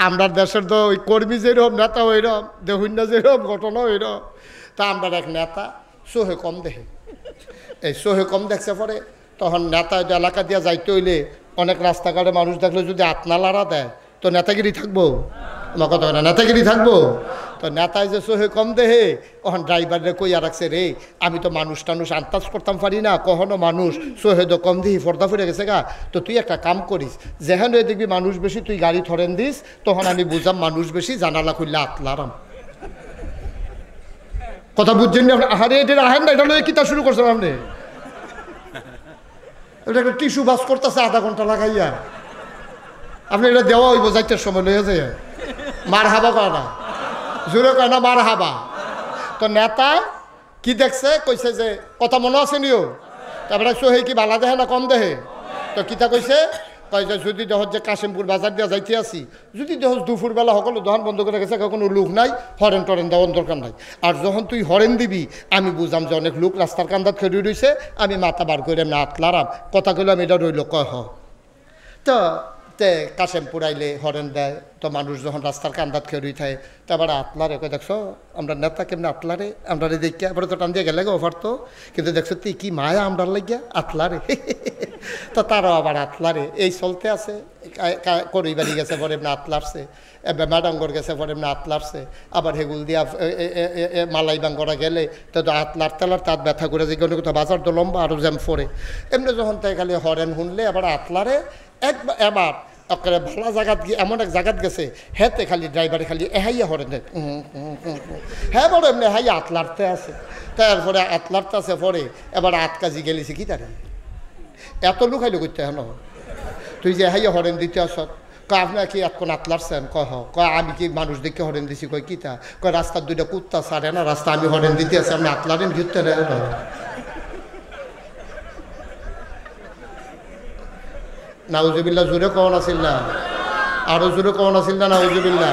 আমরা দেশের তো ওই কর্মী যেরকম নেতা ওইরকম দেখুন না যেরকম ঘটনা ওইরকম। তা আমরা এক নেতা সোহে কম দেখে, এই সোহে কম দেখছে পরে তখন নেতা এলাকা দিয়ে যাইতে হইলে অনেক রাস্তাঘাটে মানুষ দেখলে যদি আতনা লাড়া দেয় তো নেতাগিরি থাকবো, আমার কথা না, নেতাগিরি থাকবো। তো নেতায় যে সোহে কম দেহে ওখান ড্রাইভারে কইয়া রাখছে রে আমি তো মানুষ টানুষ আন্দাজ করতাম পারি না, কখনো মানুষ সোহে তো কম দিহি ফর্দা ফুরে গেছে গা। তো তুই একটা কাম করিস, যেখানে দেখবি মানুষ বেশি তুই গাড়ি ধরেন দিস, তখন আমি বুঝাম মানুষ বেশি, জানালা খুললে আতলারাম। কথা বুঝছেন আপনি? আহারে এটা আহেন না, এটা লয়ে কিতা শুরু করছেন আপনি? এটা একটা টিস্যু বাস করতেছে আধা ঘন্টা লাগাইয়া, আপনি এটা দেওয়া হইব যাইতে সময় লইয়া যায়। মার হাবা কয় না, জোরে কয় না মার হাবা। তো নেতা কি দেখছে কইছে যে কথা মনে আছে নিও, তারপরে সোহে কি বালা দেহে না কম দেহে? তো কিতা কইছে, কয় যে যদি দেহ যে কাশিমপুর বাজার দিয়া যাইতে আসি, যদি দেহ দুপুরবেলা সকলে দোকান বন্ধ করে গেছে, কোনো লোক নাই, হরেন টরেন দেওয়ার দরকার নাই। আর যখন তুই হরেন দিবি আমি বুঝাম যে অনেক লোক রাস্তার কান্দাত খেয়ে রয়েছে, আমি মাথা বার করে না আতলারাম, কথা কইলাম এটা রইল কয় হ। তো কাশেমপুর আইলে হরেন দেয়, তো মানুষ যখন রাস্তার কান্দাত খেয়ে রই থাকে, তারপরে আতলারে কয় দেখছো আমরা নেতা কেমনি আতলারে, আমরা দেখিয়া এবারে তো টান দিয়ে গেলে অফার তো, কিন্তু দেখছো তুই কি মায়া আমরার লাগিয়া আতলারে। তো তারাও আবার আতলারে এই চলতে আছে, করি বাড়ি গেছে পরে এমনি আতলারছে, ম্যাডাঙ্গর গেছে পরে এমনি আতলারছে, আবার হেগুল দিয়া মালাই বাঙ্গরা গেলে তো আতলার তেলার তার ব্যথা করে যে কোনো কোথাও বাজার তো লম্বা আরও জ্যাম ফোরে, এমনি যখন তাই খালি হরেন শুনলে আবার আতলারে এবার ওকে ভালো জায়গাত গিয়ে এমন এক জায়গাত গেছে হেতে খালি ড্রাইভারে খালি এহাইয়া হরেন দেয়, হ্যাঁ বড় এমনি হাইয়া আতলারতে আছে। তারপরে আতলারতে আছে পরে এবার আট কাজি গেলিছে কি তারে এত লুকাইলো করতে হেন তুই যে হাইয়া হরেন দিতে আস, কয় আপনার কি এখন আতলারছেন? কয় কয় আমি কি মানুষ দেখে হরেন দিছি? কয় কিতা? কয় রাস্তার দুইটা কুত্তা ছাড়ে না, রাস্তা আমি হরেন দিতে আছি, আপনি আতলারেন ঘুরতে না। নাউজুবিল্লাহ জোরে কখন আসিল না, আরো জোরে কখন আসিল না নাউজুবিল্লাহ।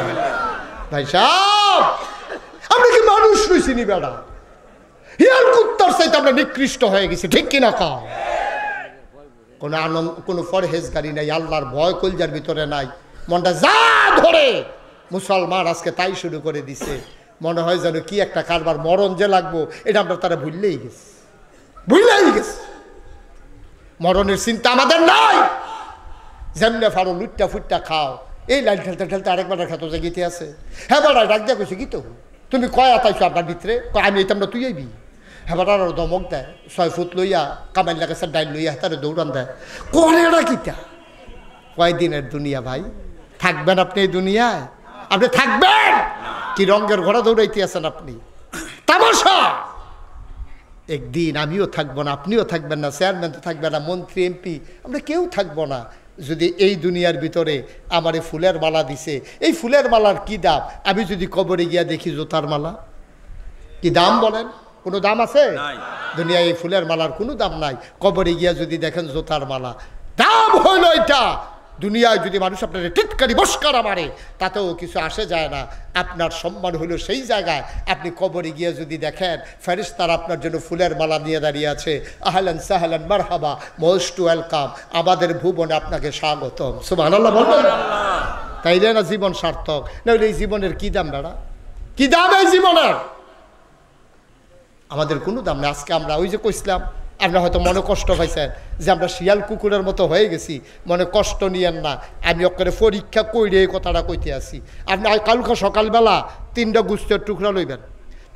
ভাই সাহেব আমরা কি মানুষ রয়েছি নি বেড়া? হিয়াল কুত্তার চাইতে আমরা নিকৃষ্ট হয়ে গেছি, ঠিক কিনা? কাও কোনো আনন্দ, কোনো পরহেজগারি নাই, আল্লাহর ভয় কলজার ভিতরে নাই, মনটা যা ধরে মুসলমান আজকে তাই শুরু করে দিছে। মনে হয় যেন কি একটা কারবার, মরণ যে লাগবো এটা আমরা তারা ভুললেই গেছি, ভুললেই গেছি। মরণের চিন্তা আমাদের নাই, যেমনে ফারো লুটটা ফুটটা খাও। এই লাইন ঠেলতে ঠেলতে আরেকবার খাতো যে গীতে আছে, হ্যাঁ বড় ডাক দিয়া কইছে কি তো তুমি কয় আতাইছো আপনার ভিতরে? আমি এটা আমরা তুই আইবি। হ্যাঁ আরো দমক দেয়, 6 ফুট লইয়া কামাইল লাগাছে ডাইল লইয়া তারে দৌড়ান দেয়, করে না কিটা? কয়দিনের দুনিয়া ভাই, থাকবেন আপনি এই দুনিয়ায়? আপনি থাকবেন কি রঙের ঘোড়া দৌড়াইতে আছেন আপনি? তামাশা। একদিন আমিও থাকবো না, আপনিও থাকবেন না, চেয়ারম্যান তো থাকবে না, মন্ত্রী এমপি আমরা কেউ থাকবো না। যদি এই দুনিয়ার ভিতরে আমার এই ফুলের মালা দিছে, এই ফুলের মালার কি দাম? আমি যদি কবরে গিয়া দেখি জুতার মালা, কি দাম বলেন? কোনো দাম আছে? দুনিয়ায় এই ফুলের মালার কোনো দাম নাই। কবরে গিয়া যদি দেখেন জুতার মালা, দাম হইল এটা। দুনিয়ায় যদি মানুষ আপনার টিটকারি বস্কারা মারে তাতেও কিছু আসে যায় না, আপনার সম্মান হলো সেই জায়গায়। আপনি কবরে গিয়ে যদি দেখেন ফেরেশতারা আপনার জন্য ফুলের মালা নিয়ে দাঁড়িয়ে আছে, আহলান সাহলান মারহাবা, মোস্ট ওয়েলকাম, আমাদের ভুবনে আপনাকে স্বাগতম। সুবহানাল্লাহ বলবেন? তাইলে না জীবন সার্থক, নইলে এই জীবনের কি দাম দাঁড়া? কি দাম এই জীবনের? আমাদের কোনো দাম নেই। আজকে আমরা ওই যে কইছিলাম, আপনারা হয়তো মনে কষ্ট পাইছেন যে আমরা শিয়াল কুকুরের মতো হয়ে গেছি, মনে কষ্ট নিয়েন না। আমি ওকে পরীক্ষা কইরে এই কথাটা কইতে আসি। আপনি কালকে সকালবেলা 3টা গুস্তের টুকরা লইবেন,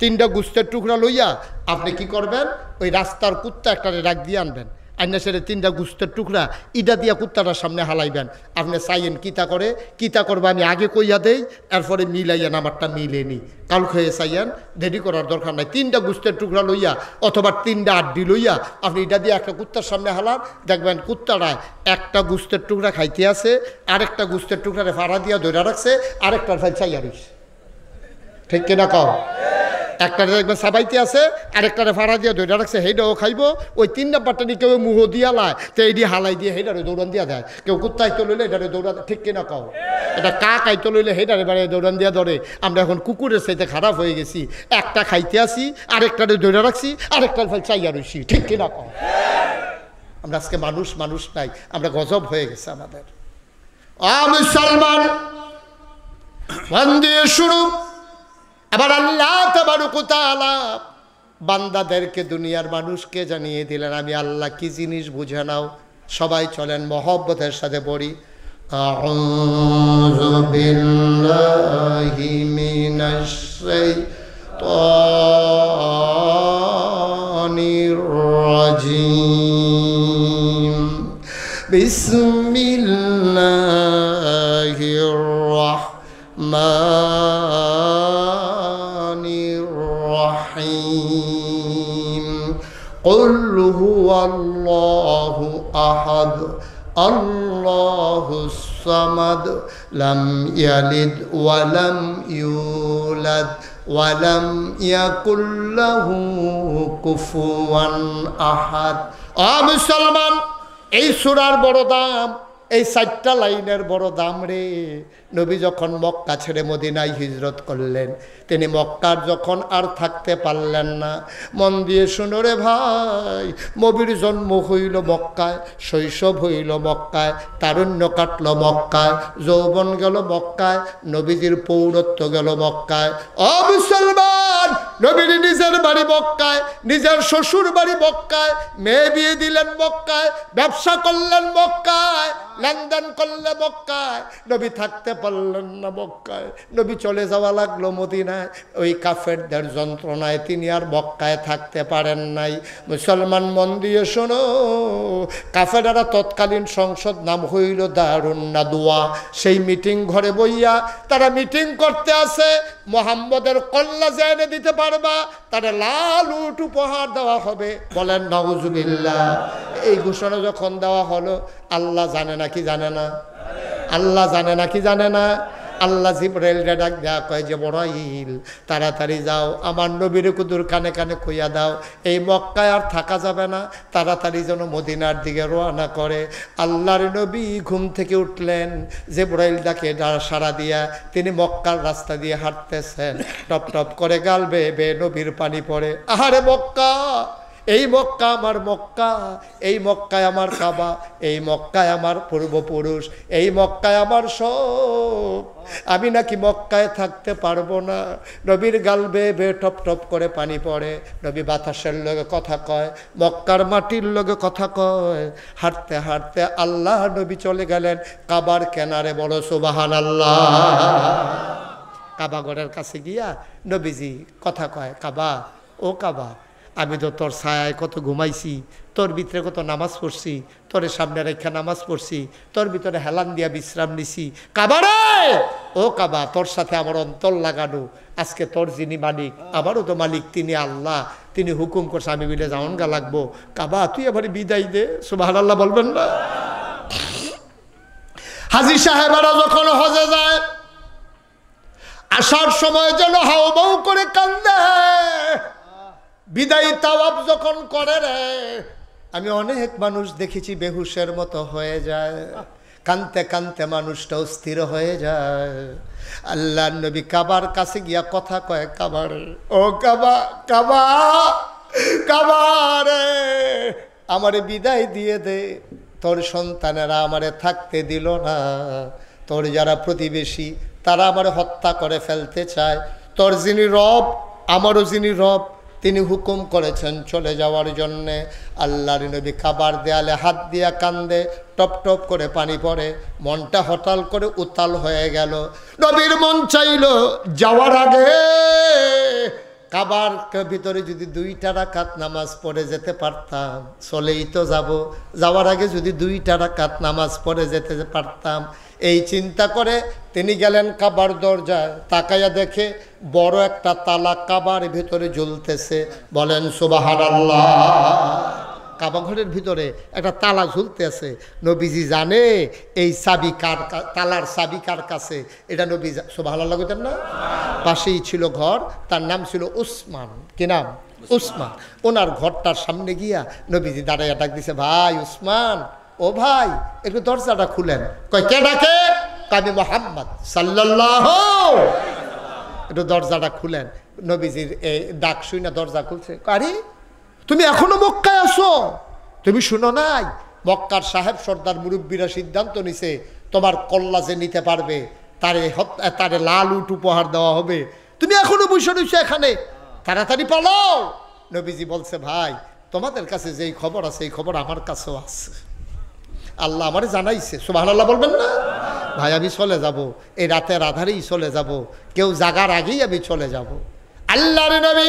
3টা গুস্তের টুকরা লইয়া আপনি কি করবেন, ওই রাস্তার কুত্তা একটা রাখ দিয়ে আনবেন, আইনা সেরে 3টা গুস্তের টুকরা ইটা দিয়া কুত্তাটার সামনে হালাইবেন। আপনি চাইয়েন কিতা করে, কিতা করবে আমি আগে কইয়া দেই, এরপরে মিলাইয়েন, আমারটা মিলে নি। কাল খেয়ে চাইয়েন, দেরি করার দরকার নাই। 3টা গুস্তের টুকরা লইয়া অথবা 3টা আড্ডি লইয়া আপনি এটা দিয়ে একটা কুত্তার সামনে হালান, দেখবেন কুত্তাটায় একটা গুস্তের টুকরা খাইতে আছে, আরেকটা গুস্তের টুকরারে ফাড়া দিয়া ধরে রাখছে, আরেকটার ফাইল চাইয়া রইছে। ঠিক কিনা কও? একটারে দেখবেন সাবাইতে আছে, আরেকটারে ফাড়া দিয়ে ধরে রাখছে, সেইটাও খাইব। ওই 3 নাম্বারটা নিয়ে কেউ মুহ দিয়া লায়, তো এই দিয়ে হালাই দিয়ে সেইটারে দৌড়ান দিয়া দেয়। কেউ কুত্তা আইতে লইলে এটারে দৌড়া, ঠিক কিনা কও? এটা কাক আইতে লইলে সেইটারে বাড়ি দৌড়ান দিয়া ধরে। আমরা এখন কুকুরের সাথে খারাপ হয়ে গেছি, একটা খাইতে আসি, আরেকটারে ধরে রাখছি, আরেকটার ফল চাইয়া রইছি। ঠিক কিনা কও? আমরা আজকে মানুষ নাই, আমরা গজব হয়ে গেছে আমাদের। মুসলমান মন দিয়ে শুরু। আবার আল্লাহ তাবারক তাআলা বান্দাদেরকে, দুনিয়ার মানুষকে জানিয়ে দিলেন আমি আল্লাহ কি জিনিস, বুঝে নাও। সবাই চলেন মহব্বতের সাথে পড়ি, আউযু বিল্লাহি মিনাশ শাইতানির রাজিম, বিসমিল্লাহির রাহমানির রাহিম, কুল হুয়াল্লাহু আহাদ আল্লাহুস সামাদ লাম ইয়ালিদ ওয়া লাম ইউলাদ ওয়া লাম ইয়াকুল লাহু কুফুয়ান আহাদ। মুসলমান, এই সূরার বড় দাম, এই 4টা লাইনের বড় দাম রে। নবী যখন মক্কা ছেড়ে মদিনায় হিজরত করলেন, তিনি মক্কার যখন আর থাকতে পারলেন না, মন দিয়ে শুনো রে ভাই, নবীর জন্ম হইল মক্কায়, শৈশব হইল মক্কায়, তারুণ্য কাটল মক্কায়, যৌবন গেল মক্কায়, নবীজির পৌরত্ব গেল মক্কায়। মুসলমান, নবীর নিজের বাড়ি মক্কায়, নিজের শ্বশুর বাড়ি মক্কায়, মেয়ে বিয়ে দিলেন মক্কায়, ব্যবসা করলেন মক্কায়, লেনদেন করলে মক্কায়, নবী থাকতে পারলেন না মক্কায়, নবী চলে যাওয়া লাগলো মদিনায়। ওই কাফেরদের যন্ত্রণায় তিনি আর মক্কায় থাকতে পারেন নাই। মুসলমান, মন দিয়ে শোনো, কাফেররা তৎকালীন সংসদ নাম হইল দারুন নাদওয়া। সেই মিটিং ঘরে বইয়া তারা মিটিং করতে আসে, মুহাম্মদের কল্লা জেনে দিতে পারবা, তারা লাল উট উপহার দেওয়া হবে। বলেন নাউজুবিল্লাহ। এই ঘোষণা যখন দেওয়া হলো, আল্লাহ জানে নাকি জানে না? আল্লাহ জানে নাকি জানে না? আল্লাহ জিবরাইলকে ডাক দেয়া কয়, জিবরাইল তাড়াতাড়ি যাও, আমার নবীর কুদুর কানে কানে কইয়া দাও, এই মক্কায় আর থাকা যাবে না, তাড়াতাড়ি যেন মদিনার দিকে রওনা করে। আল্লাহর নবী ঘুম থেকে উঠলেন, জিবরাইল ডাকে সাড়া দিয়া তিনি মক্কার রাস্তা দিয়ে হাঁটতেছেন, টপ টপ করে গাল বেয়ে বেয়ে নবীর পানি পড়ে। আহারে মক্কা, এই মক্কা আমার মক্কা, এই মক্কায় আমার কাবা, এই মক্কায় আমার পূর্বপুরুষ, এই মক্কায় আমার সব, আমি নাকি মক্কায় থাকতে পারবো না। নবীর গাল বেয়ে বেয়ে টপ টপ করে পানি পড়ে। নবী বাতাসের লগে কথা কয়, মক্কার মাটির লগে কথা কয়। হাঁটতে হাঁটতে আল্লাহ নবী চলে গেলেন কাবার কেনারে। বলো সুবহানাল্লাহ। কাবা ঘরের কাছে গিয়া নবীজি কথা কয়, কাবা, ও কাবা, আমি তো তোর ছায়ায় কত ঘুমাইছি, তোর ভিতরে কত নামাজ পড়ছি, তোর সামনে রেখা নামাজ পড়ছি, তোর ভিতরে হেলান দিয়া বিশ্রাম নিছি। কাবা রে, ও কাবা, তোর সাথে আমার অন্তর লাগানো। আজকে তোর যিনি মালিক, আমারও তো মালিক তিনি আল্লাহ, তিনি হুকুম করছে আমি বিলে যাওন গা লাগবো। কাবা, তুই আবার বিদায় দে। সুবহানাল্লাহ বলবেন না? হাজী সাহেবেরা যখন হজে যায়, আসার সময় যেন হাউমাউ করে কান্দে। বিদায়ী তাওয়াফ যখন করে রে, আমি অনেক মানুষ দেখেছি বেহুশের মতো হয়ে যায়, কানতে কানতে মানুষটাও স্থির হয়ে যায়। আল্লাহর নবী কাবার কাছে গিয়া কথা কয়, কাবার, ও কাবা, কাবা, কাবা রে, আমারে বিদায় দিয়ে দে। তোর সন্তানেরা আমারে থাকতে দিল না, তোর যারা প্রতিবেশী তারা আমারে হত্যা করে ফেলতে চায়। তোর যিনি রব, আমারও যিনি রব, তিনি হুকুম করেছেন চলে যাওয়ার জন্যে। আল্লাহর নবী কাবার দেয়ালে হাত দিয়া কান্দে, টপ টপ করে পানি পড়ে, মনটা হঠাৎ করে উতাল হয়ে গেল। নবীর মন চাইল যাওয়ার আগে কাবার ভিতরে যদি 2টা রাকাত নামাজ পড়ে যেতে পারতাম, চলেই তো যাব, যাওয়ার আগে যদি 2টা রাকাত নামাজ পড়ে যেতে পারতাম। এই চিন্তা করে তিনি গেলেন কাবার দরজায়, তাকাইয়া দেখে বড় একটা তালা কাবার ভিতরে ঝুলতেছে। বলেন সুবহানাল্লাহ। কাবা ঘরের ভিতরে একটা তালা ঝুলতে আছে। নবীজি জানে এই চাবি কার, তালার চাবি কার কাছে, এটা নবী সুবহানাল্লাহ কইতেন না? পাশেই ছিল ঘর, তার নাম ছিল উসমান। কি নাম? উসমান। ওনার ঘরটার সামনে গিয়া নবীজি দাঁড়াইয়া ডাক দিছে, ভাই উসমান, ও ভাই একটু দরজাটা খুলেন। কয়, কে ডাকে? আমি মুহাম্মদ সাল্লাল্লাহু। একটু দরজাটা খুলেন। নবীজির এই ডাক শুনে দরজা খুলছে। আরে তুমি এখনো মক্কায় আসো? তুমি শুনো নাই মক্কার সাহেব সর্দার মুরব্বীরা সিদ্ধান্ত নিছে তোমার কল্লা যে নিতে পারবে তারে লাল উট উপহার দেওয়া হবে, তুমি এখনো বসে রয়েছো এখানে, তাড়াতাড়ি পালাও। নবীজি বলছে, ভাই তোমাদের কাছে যেই খবর আছে এই খবর আমার কাছেও আছে, আল্লাহ আমারে জানাইছে। সুবহানাল্লাহ বলবেন না? ভাই আমি চলে যাব, এই রাতের আধারেই চলে যাব, কেউ জাগার আগেই আমি চলে যাব। আল্লাহর নবী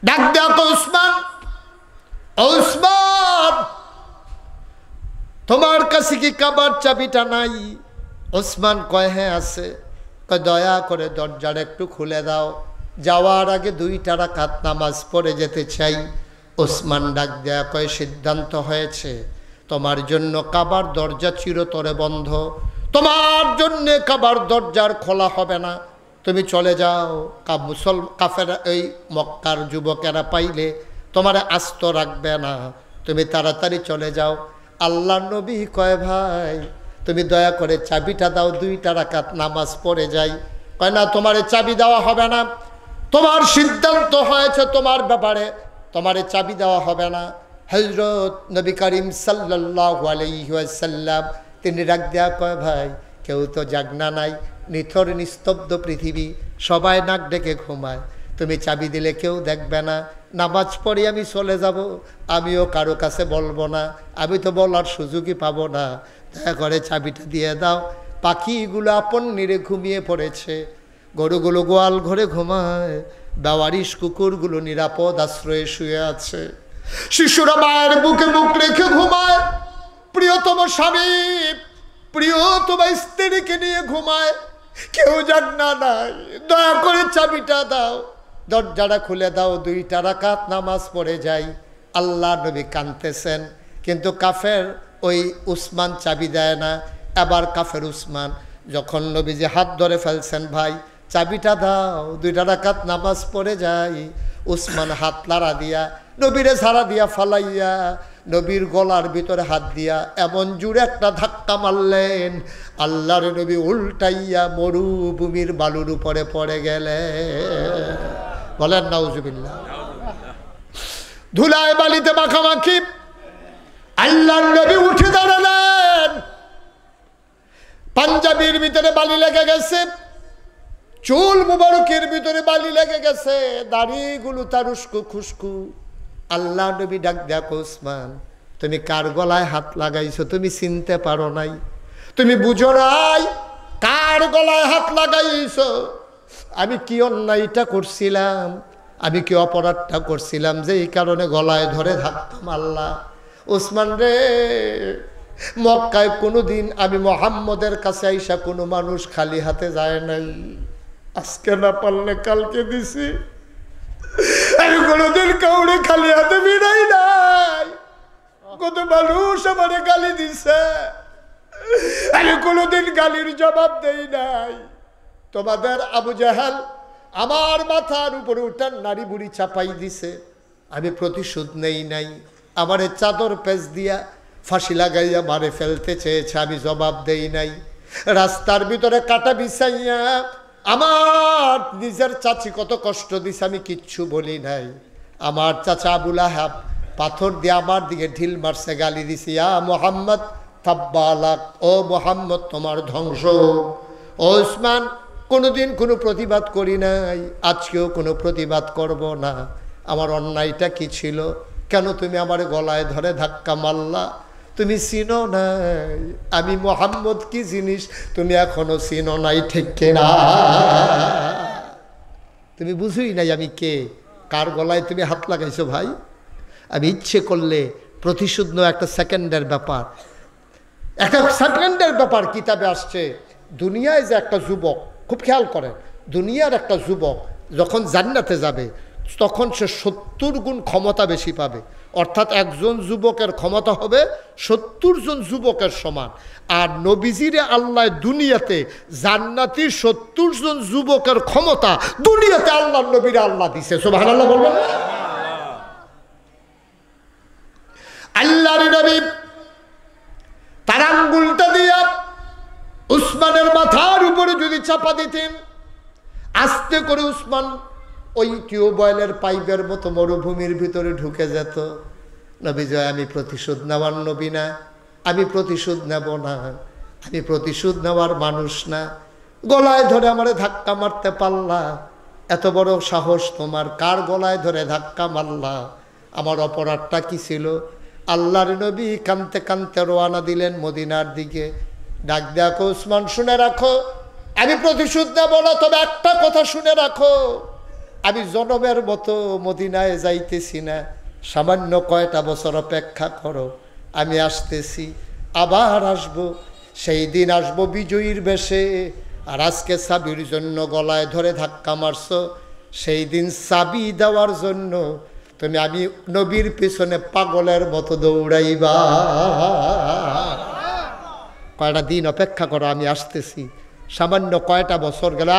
ডাক দেয়া তো উসমান, উসমান তোমার কাছে কি কাবার চাবিটা নাই? ওসমান কয়, হ্যাঁ আছে। কয়, দয়া করে দরজাটা একটু খুলে দাও, যাওয়ার আগে 2 রাকাত নামাজ পড়ে যেতে চাই। ওসমান ডাক দেয়া কয়, সিদ্ধান্ত হয়েছে, তোমার জন্য কাবার দরজা চিরতরে বন্ধ, তোমার জন্য কাবার দরজার খোলা হবে না, তুমি চলে যাও। কাফেরা এই মক্কার যুবকেরা পাইলে তোমার আস্ত রাখবে না, তুমি তাড়াতাড়ি চলে যাও। আল্লাহ নবী কয়, ভাই তুমি দয়া করে চাবিটা দাও, 2 রাকাত নামাজ পড়ে যাই। কয়, না তোমার চাবি দেওয়া হবে না, তোমার সিদ্ধান্ত হয়েছে তোমার ব্যাপারে, তোমার চাবি দেওয়া হবে না। হযরত নবী করিম সাল্লাল্লাহু আলাইহি ওয়াসাল্লাম তিনি ডাক দেয়া কয়, ভাই কেউ তো জাগনা নাই, নিথর নিস্তব্ধ পৃথিবী, সবাই নাক ডেকে ঘুমায়, তুমি চাবি দিলে কেউ দেখবে না, নামাজ পড়ে আমি চলে যাব, আমিও কারো কাছে বলবো না, আমি তো বলার সুযোগই পাবো না, দয়া করে চাবিটা দিয়ে দাও। পাখিগুলো আপন নিরে ঘুমিয়ে পড়েছে, গরুগুলো গোয়াল ঘরে ঘুমায়, বেওয়ারিশ কুকুরগুলো নিরাপদ আশ্রয়ে শুয়ে আছে, শিশুরা মায়ের বুকে মুখ রেখে ঘুমায়, প্রিয়তম স্বামী প্রিয়তম স্ত্রীকে নিয়ে ঘুমায়, কেউ জাগনা নাই, দয়া করে চাবিটা দাও, দরজাটা খুলে দাও, 2 রাকাত নামাজ পড়ে যাই। আল্লাহ নবী কাঁদতেছেন, কিন্তু কাফের ওই উসমান চাবি দেয় না। এবার কাফের উসমান যখন নবীজি হাত ধরে ফেলছেন, ভাই চাবিটা দাও, 2 রাকাত নামাজ পড়ে যাই, উসমান হাত লাড়া দিয়া নবীরে ঝাড়া দিয়া ফালাইয়া নবীর গলার ভিতরে হাত দিয়া এমন জোরে একটা ধাক্কা মারলেন, আল্লাহর নবী উল্টাইয়া মরুভূমির বালুর উপরে পড়ে গেলে। বলেন নাউজুবিল্লাহ। ধুলায় বালিতে মাখামাখি আল্লাহর নবী উঠে দাঁড়ালেন, পাঞ্জাবির ভিতরে বালি লেগে গেছে, চুল মুবারকের ভিতরে বালি লেগে গেছে, দাড়িগুলো তার উস্কো খুস্কু। আল্লাহ নবী ডাক দেখো, ওসমান তুমি কার গলায় হাত লাগাইছো? তুমি চিনতে পারো নাই, তুমি বুঝো নাই কার গলায় হাত লাগাইছো? আমি কি অন্যায়টা করছিলাম, আমি কি অপরাধটা করছিলাম যে এই কারণে গলায় ধরে ধাক্কা মারলা? ওসমান রে, মক্কায় কোনোদিন আমি মুহাম্মদের কাছে আইসা কোনো মানুষ খালি হাতে যায় নাই, আজকে না পারলে কালকে দিছি, আমি কোনোদিন কাউরে খালি হাতে বিদাই নাই, কত মানুষ আমারে গালি দিছে, আমি কোনোদিন গালির জবাব দেই নাই। তোমাদের আবু জাহাল আমার মাথার উপরে উঠান নারী বুড়ি চাপাই দিছে, আমি প্রতিশোধ নেই নাই, আমারে চাদর পেঁচ দিয়া ফাঁসি লাগাইয়া মারে ফেলতে চেয়েছে, আমি জবাব দেই নাই। রাস্তার ভিতরে কাটা বিছাইয়া আমার নিজের চাচি কত কষ্ট দিছে, আমি কিচ্ছু বলি নাই। আমার চাচা আবু লাহাব পাথর দিয়ে আমার দিকে ঢিল মারছে, গালি দিছি, ইয়া মুহাম্মদ তাব্বালাক, ও মুহাম্মদ তোমার ধ্বংস। ও ওসমান, কোনোদিন কোনো প্রতিবাদ করি নাই, আজকেও কোনো প্রতিবাদ করব না। আমার অন্যায়টা কি ছিল? কেন তুমি আমার গলায় ধরে ধাক্কা মারলা? তুমি চিনো নাই আমি মুহাম্মদ কি জিনিস, তুমি এখনো চিনো নাই, ঠিক কিনা? তুমি বুঝুই নাই আমি কে, কার গলায় তুমি হাত লাগাইছো? ভাই আমি ইচ্ছে করলে প্রতিশোধ নেওয়া একটা সেকেন্ডের ব্যাপার, একটা সেকেন্ডের ব্যাপার। কিতাবে আসছে, দুনিয়ায় যে একটা যুবক, খুব খেয়াল করেন, দুনিয়ার একটা যুবক যখন জান্নাতে যাবে তখন সে 70 গুণ ক্ষমতা বেশি পাবে, অর্থাৎ একজন যুবকের ক্ষমতা হবে 70 জন যুবকের সমান। আর নবীজিরে আল্লাহ দুনিয়াতে জান্নাতি 70 জন যুবকের ক্ষমতা দুনিয়াতে আল্লাহ নবীরে আল্লাহ দিছে। সুবহানাল্লাহ বলবেন। আল্লাহর নবী তার আঙ্গুলটা দিয়া উসমানের মাথার উপরে যদি চাপা দিতেন, আস্তে করে উসমান ওই টিউবওয়েলের পাইপের মতো মরুভূমির ভিতরে ঢুকে যেত। নবী জয়, আমি প্রতিশোধ নেওয়ার নবী না, আমি প্রতিশোধ নেব না, আমি প্রতিশোধ নেওয়ার মানুষ না। গলায় ধরে আমারে ধাক্কা মারতে পারলা, এত বড় সাহস তোমার, কার গলায় ধরে ধাক্কা মারলা? আমার অপরাধটা কি ছিল? আল্লাহর নবী কানতে কানতে রওনা দিলেন মদিনার দিকে। ডাক দেখো উসমান, শুনে রাখো, আমি প্রতিশোধ নেব না, তবে একটা কথা শুনে রাখো, আমি জনমের মতো মদিনায় যাইতেছি না, সামান্য কয়টা বছর অপেক্ষা করো, আমি আসতেছি, আবার আসব, সেই দিন আসবো বিজয়ীর বেশে। আর আজকে চাবির জন্য গলায় ধরে ধাক্কা মারছো, সেই দিন চাবি দেওয়ার জন্য তুমি আমি নবীর পিছনে পাগলের মতো দৌড়াইবা। কয়টা দিন অপেক্ষা করো, আমি আসতেছি, সামান্য কয়টা বছর গেল।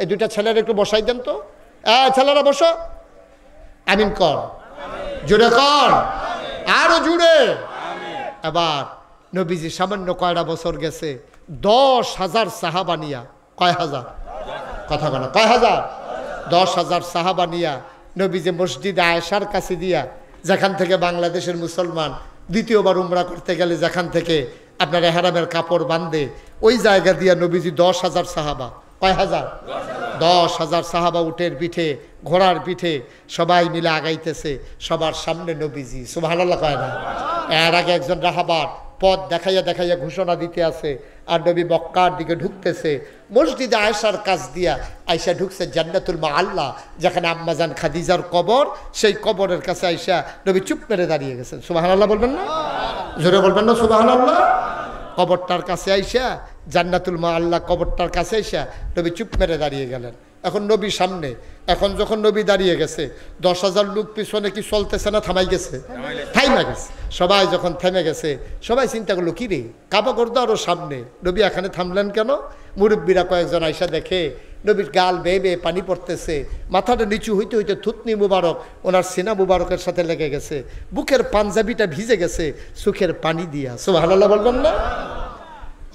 এই দুইটা ছেলের একটু বসাই দেন তো, ছেলেরা বসো, আমিন কর, জুড়ে কর, আরো জুড়ে। এবার নবীজি সামান্য কয়টা বছর গেছে, 10,000 সাহাবা নিয়া, কয় হাজার, কথা বলা, কয় হাজার, 10,000 সাহাবা নিয়া নবীজি মসজিদে আয়েশার কাছে দিয়া, যেখান থেকে বাংলাদেশের মুসলমান দ্বিতীয়বার উমরা করতে গেলে যেখান থেকে আপনার এহরামের কাপড় বাঁধে, ওই জায়গা দিয়া নবীজি 10,000 সাহাবা, কয় হাজার, 10,000 সাহাবা উটের পিঠে, ঘোড়ার পিঠে সবাই মিলে আগাইতেছে, সবার সামনে নবীজি, সুবহানাল্লাহ কয় না? এর আগে একজন রাহাবার পথ দেখাইয়া দেখাইয়া ঘোষণা দিতে আছে, আর নবী মক্কার দিকে ঢুকতেছে। মসজিদে আয়েশার কাছ দিয়া আয়েশা ঢুকছে জান্নাতুল মাআল্লা, যেখানে আম্মাজান খাদিজার কবর, সেই কবরের কাছে আয়েশা নবী চুপ মেরে দাঁড়িয়ে গেছেন। সুবহানাল্লাহ বলবেন না? জোরে বলবেন না সুবহানাল্লাহ? কবরটার কাছে আইসা, জান্নাতুল মাআল্লা কবরটার কাছে আইসা নবী চুপ মেরে দাঁড়িয়ে গেলেন। এখন নবী সামনে, এখন যখন নবী দাঁড়িয়ে গেছে, 10,000 লোক পিছনে কি চলতেছে না থামাই গেছে? থাইমা গেছে। সবাই যখন থেমে গেছে, সবাই চিন্তা করলো কি রে, কাবা করতো আরো সামনে, নবী এখানে থামলেন কেন? মুরব্বীরা কয়েকজন আইসা দেখে নবীর গাল বেয়ে বেয়ে পানি পড়তেছে, মাথাটা নিচু হইতে হইতে থুতনি মুবারক ওনার সিনা মুবারকের সাথে লেগে গেছে, বুকের পাঞ্জাবিটা ভিজে গেছে চোখের পানি দিয়া। সুবহানাল্লাহ বলবেন না?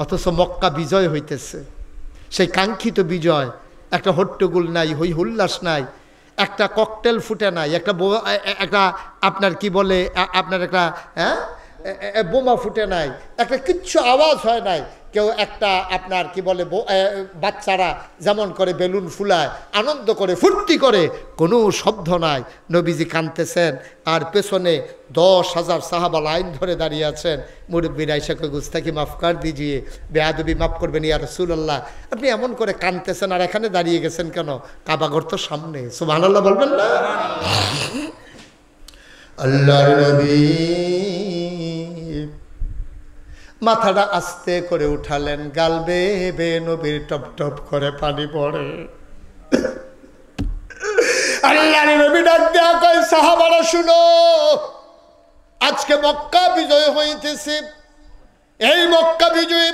অথচ মক্কা বিজয় হইতেছে, সেই কাঙ্ক্ষিত বিজয়, একটা হট্টগোল নাই, হই হুল্লাস নাই, একটা ককটেল ফুটে নাই, একটা আপনার কি বলে আপনার একটা বোমা ফুটে নাই, একটা কিচ্ছু আওয়াজ হয় নাই, কেউ একটা আপনার কি বলে বাচ্চারা যেমন করে বেলুন ফুলায়, আনন্দ করে, ফুর্তি করে, কোনো শব্দ নাই। নবীজি কাঁদতেছেন, আর পেছনে 10,000 সাহাবা লাইন ধরে দাঁড়িয়ে আছেন। মুরব্বির আয়েশাকে গুস্তাকি মাফ কর দিজিয়ে, বেয়াদবি মাফ করবেন ইয়া রাসূলুল্লাহ, আপনি এমন করে কাঁদতেছেন আর এখানে দাঁড়িয়ে গেছেন কেন? কাবাঘর তো সামনে। সুবহানাল্লাহ বলবেন না? আল্লাহর নবী মাথাটা আস্তে করে উঠালেন, গাল বেয়ে বেয়ে নবীর টপ টপ করে পানি পড়ে। আল্লাহর নবী ডাক দেয়া কয়, সাহাবারা শুনো, আজকে মক্কা বিজয় হইতেছে। এই মক্কা বিজয়ে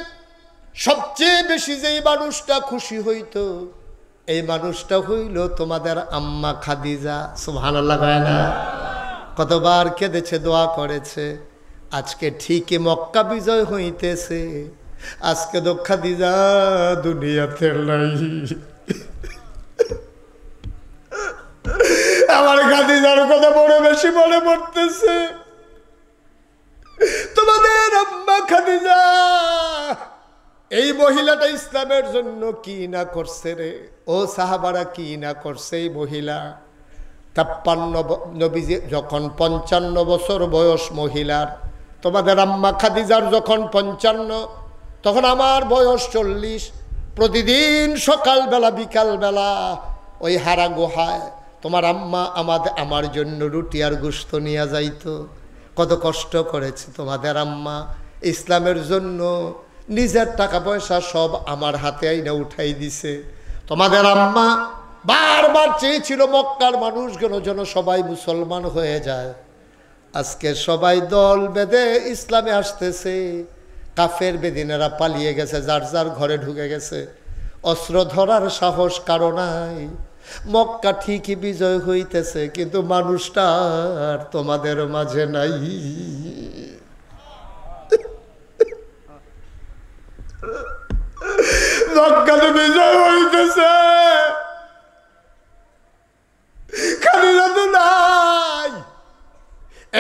সবচেয়ে বেশি যেই মানুষটা খুশি হইতো, এই মানুষটা হইল তোমাদের আম্মা খাদিজা। সুবহানাল্লাহ কয় না? কতবার কেঁদেছে, দোয়া করেছে। আজকে ঠিকই মক্কা বিজয় হইতেছে, আজকে তো খাদিজা দুনিয়াতে নাই। আমার খাদিজার কথা বড় বেশি মনে পড়তেছে। তোমাদের আম্মা খাদিজা, এই মহিলাটা ইসলামের জন্য কি না করছে রে, ও সাহাবারা কি না করছে এই মহিলা। 53 নবীজি যখন 55 বছর বয়স মহিলার, তোমাদের আম্মা খাদিজার যখন 55, তখন আমার বয়স 40। প্রতিদিন সকালবেলা বিকালবেলা ওই হারা গুহায় তোমার আম্মা আমার জন্য রুটি আর গোশত নিয়ে যাইতো। কত কষ্ট করেছে তোমাদের আম্মা ইসলামের জন্য, নিজের টাকা পয়সা সব আমার হাতে আইনা উঠাই দিছে। তোমাদের আম্মা বারবার চেয়েছিল মক্কার মানুষগুলো যেন সবাই মুসলমান হয়ে যায়। আজকে সবাই দল বেঁধে ইসলামে আসতেছে, কাফের বেদিনেরা পালিয়ে গেছে, যার যার ঘরে ঢুকে গেছে, অস্ত্র ধরার সাহস কারো নাই। মক্কা ঠিকই বিজয় হইতেছে, কিন্তু মানুষটা আর তোমাদের মাঝে নাই। মক্কাতে বিজয় হইতেছে, খাদিজা তো নাই।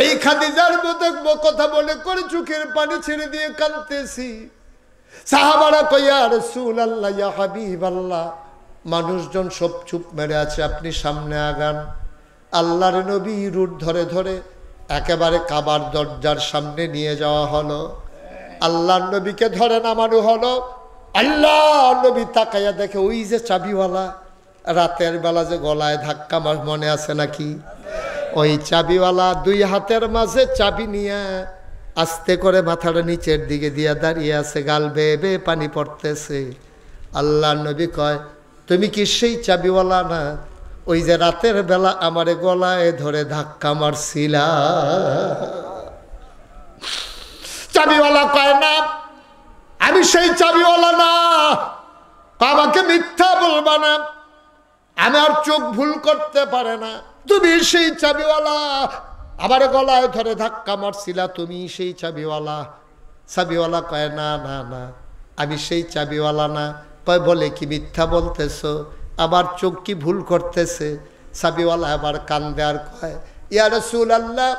এই খাদিজার মতো কথা মনে করে চোখের পানি ছেড়ে দিয়ে কাঁদতেছি। সাহাবারা কয় ইয়া রাসূলুল্লাহ ইয়া হাবিবাল্লাহ, মানুষজন সব চুপ মেরে আছে, আপনি সামনে আগান। আল্লাহর নবী রুট ধরে ধরে একেবারে কাবার দরজার সামনে নিয়ে যাওয়া হলো। আল্লাহর নবীকে ধরে নামানো হলো। আল্লাহর নবী তাকাইয়া দেখে ওই যে চাবিওয়ালা, রাতের বেলা যে গলায় ধাক্কা মার, মনে আছে নাকি? ওই চাবিওয়ালা দুই হাতের মাঝে চাবি নিয়ে আস্তে করে মাথাটা নিচের দিকে দিয়ে দাঁড়িয়ে আছে, গাল বেয়ে বেয়ে পানি পড়তেছে। আল্লাহর নবী কয়, তুমি কি সেই চাবিওয়ালা না, ওই যে রাতের বেলা আমারে গলায় ধরে ধাক্কা মারছিলা? চাবিওয়ালা কয়, না আমি সেই চাবিওয়ালা না। আমাকে মিথ্যা বলবা না, আমি আর চোখ ভুল করতে পারে না। তুমি সেই চাবিওয়ালা, আমার গলায় ধরে ধাক্কা মারছিলা, তুমি সেই চাবিওয়ালা। চাবিওয়ালা কয়, না না না, আমি সেই চাবিওয়ালা না। কয়, বলে কি মিথ্যা বলতেছো? আমার চোখ কি ভুল করতেছে? চাবিওয়ালা আবার কান্দে আর কয়, ইয়া রাসূলুল্লাহ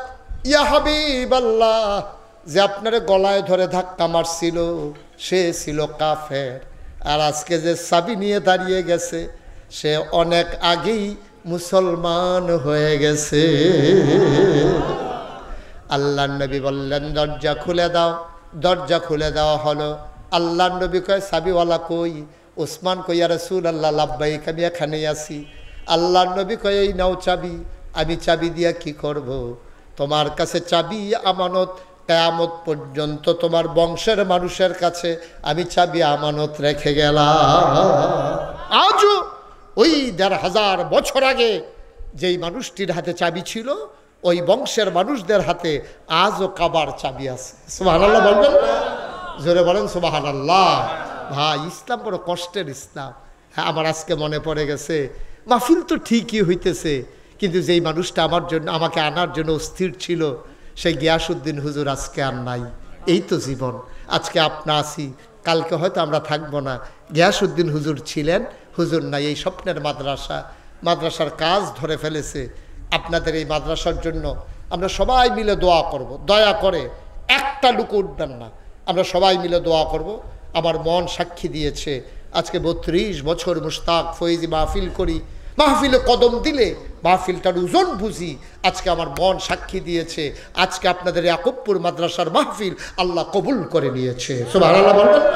ইয়া হাবিবাল্লাহ, যে আপনার গলায় ধরে ধাক্কা মারছিল সে ছিল কাফের, আর আজকে যে চাবি নিয়ে দাঁড়িয়ে গেছে সে অনেক আগেই মুসলমান হয়ে গেছে। আল্লাহর নবী বললেন, দরজা খুলে দাও। দরজা খুলে দেওয়া হলো। আল্লাহর নবী কয়, চাবিওয়ালা কই? ওসমান কই, ইয়া রাসূলুল্লাহ লাব্বাইক, আমি এখানেই আছি। আল্লাহর নবী কয়, এই নাও চাবি। আমি চাবি দিয়া কি করব? তোমার কাছে চাবি আমানত, কিয়ামত পর্যন্ত তোমার বংশের মানুষের কাছে আমি চাবি আমানত রেখে গেলাম। আজও ওই ১৫০০ বছর আগে যেই মানুষটির হাতে চাবি ছিল, ওই বংশের মানুষদের হাতে আজও কাবার চাবি আছে। সুবহানাল্লাহ বলবেন না? জোরে বলেন সুবহানাল্লাহ। ভাই, ইসলাম বড় কষ্টের ইসলাম। হ্যাঁ, আমার আজকে মনে পড়ে গেছে, মাহফিল তো ঠিকই হইতেছে, কিন্তু যেই মানুষটা আমার জন্য, আমাকে আনার জন্য অস্থির ছিল, সেই গিয়াসউদ্দিন হুজুর আজকে আর নাই। এই তো জীবন। আজকে আপনা আছি, কালকে হয়তো আমরা থাকবো না। গিয়াসউদ্দিন হুজুর ছিলেন, হুজুর নাই। এই স্বপ্নের মাদ্রাসা, মাদ্রাসার কাজ ধরে ফেলেছে। আপনাদের এই মাদ্রাসার জন্য আমরা সবাই মিলে দোয়া করব। দয়া করে একটা লোক উঠবেন না, আমরা সবাই মিলে দোয়া করব। আমার মন সাক্ষী দিয়েছে, আজকে ৩২ বছর মুশতাক ফয়েজি মাহফিল করি, মাহফিলে কদম দিলে মাহফিলটার ওজন বুঝি। আজকে আমার মন সাক্ষী দিয়েছে, আজকে আপনাদের ইয়াকুবপুর মাদ্রাসার মাহফিল আল্লাহ কবুল করে নিয়েছে। সুবহানাল্লাহ বলবেন না?